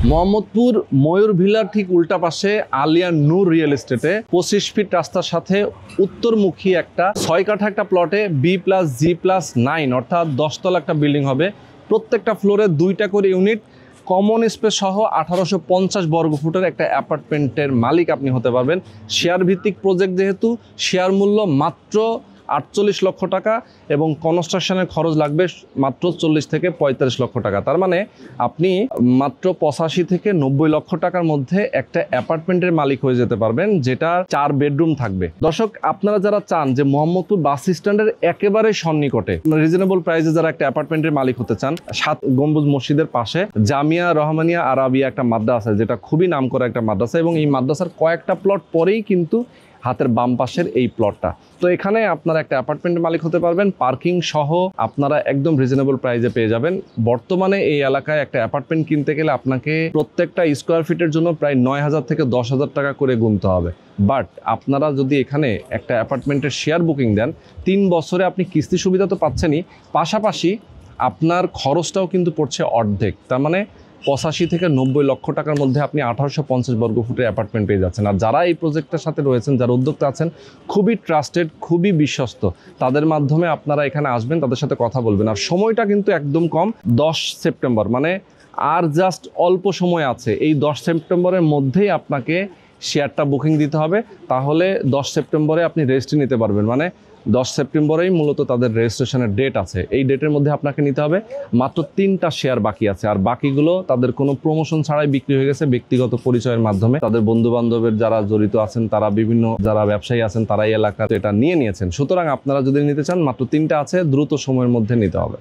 মোহাম্মদপুর ময়ূর ভিলার ঠিক উল্টা পাশে আলিয়া নূর রিয়েল এস্টেটে 25 ফিট রাস্তার সাথে উত্তরমুখী একটা 6 কাঠা একটা প্লটে B+G+9 অর্থাৎ 10 তলা একটা বিল্ডিং হবে। প্রত্যেকটা ফ্লোরে 2টা করে ইউনিট, কমন স্পেস সহ 1850 বর্গফুটের একটা অ্যাপার্টমেন্টের মালিক আপনি হতে পারবেন। শেয়ার ভিত্তিক প্রজেক্ট, যেহেতু শেয়ার মূল্য মাত্র 48 লক্ষ টাকা এবং কনস্ট্রাকশনের খরচ লাগবে মাত্র 40 থেকে 45 লক্ষ টাকা। তার মানে আপনি মাত্র 85 থেকে 90 লক্ষ টাকার মধ্যে একটা অ্যাপার্টমেন্টের মালিক হয়ে যেতে পারবেন, যেটা 4 বেডরুম থাকবে। দর্শক, আপনারা যারা চান যে মোহাম্মদপুর বাস স্ট্যান্ডের একেবারে সন্নিকটে রিজনেবল প্রাইসে যারা একটা অ্যাপার্টমেন্টের মালিক হতে চান, 7 গম্বুজ মসজিদের পাশে জামিয়া রহমানিয়া আরাবিয়া একটা মাদ্রাসা, যেটা খুবই নামকরা একটা মাদ্রাসা, এবং এই মাদ্রাসার কয়েকটা প্লট পরেই কিন্তু হাতের বাম পাশের এই প্লটটা। তো এখানে আপনারা একটা অ্যাপার্টমেন্টের মালিক হতে পারবেন, পার্কিং সহ আপনারা একদম রিজনেবল প্রাইসে পেয়ে যাবেন। বর্তমানে এই এলাকায় একটা অ্যাপার্টমেন্ট কিনতে গেলে আপনাকে প্রত্যেকটা স্কোয়ার ফিটের জন্য প্রায় 9,000 থেকে 10,000 টাকা করে গুনতে হবে। বাট আপনারা যদি এখানে একটা অ্যাপার্টমেন্টের শেয়ার বুকিং দেন, 3 বছরে আপনি কিস্তি সুবিধা তো পাচ্ছেনই, পাশাপাশি আপনার খরচটাও কিন্তু পড়ছে অর্ধেক। তার মানে 85 থেকে 90 লক্ষ টাকার মধ্যে আপনি 1850 বর্গফুটের অ্যাপার্টমেন্ট পেয়ে যাচ্ছেন। আর যারা এই প্রজেক্টের সাথে রয়েছেন, যারা উদ্যোক্তা আছেন, খুবই ট্রাস্টেড, খুবই বিশ্বস্ত, তাদের মাধ্যমে আপনারা এখানে আসবেন, তাদের সাথে কথা বলবেন। আর সময়টা কিন্তু একদম কম, 10 সেপ্টেম্বর, মানে আর জাস্ট অল্প সময় আছে। এই 10 সেপ্টেম্বরের মধ্যেই আপনাকে শেয়ারটা বুকিং দিতে হবে, তাহলে 10 সেপ্টেম্বরে আপনি রেজিস্ট্রি নিতে পারবেন। মানে 10 সেপ্টেম্বরেই মূলত তাদের রেজিস্ট্রেশনের ডেট আছে, এই ডেটের মধ্যে আপনাকে নিতে হবে। মাত্র 3টা শেয়ার বাকি আছে, আর বাকিগুলো তাদের কোনো প্রমোশন ছাড়াই বিক্রি হয়ে গেছে ব্যক্তিগত পরিচয়ের মাধ্যমে। তাদের বন্ধু বান্ধবের যারা জড়িত আছেন, তারা বিভিন্ন যারা ব্যবসায়ী আছেন, তারা এই এলাকাতে এটা নিয়ে নিয়েছেন। সুতরাং আপনারা যদি নিতে চান, মাত্র 3টা আছে, দ্রুত সময়ের মধ্যে নিতে হবে।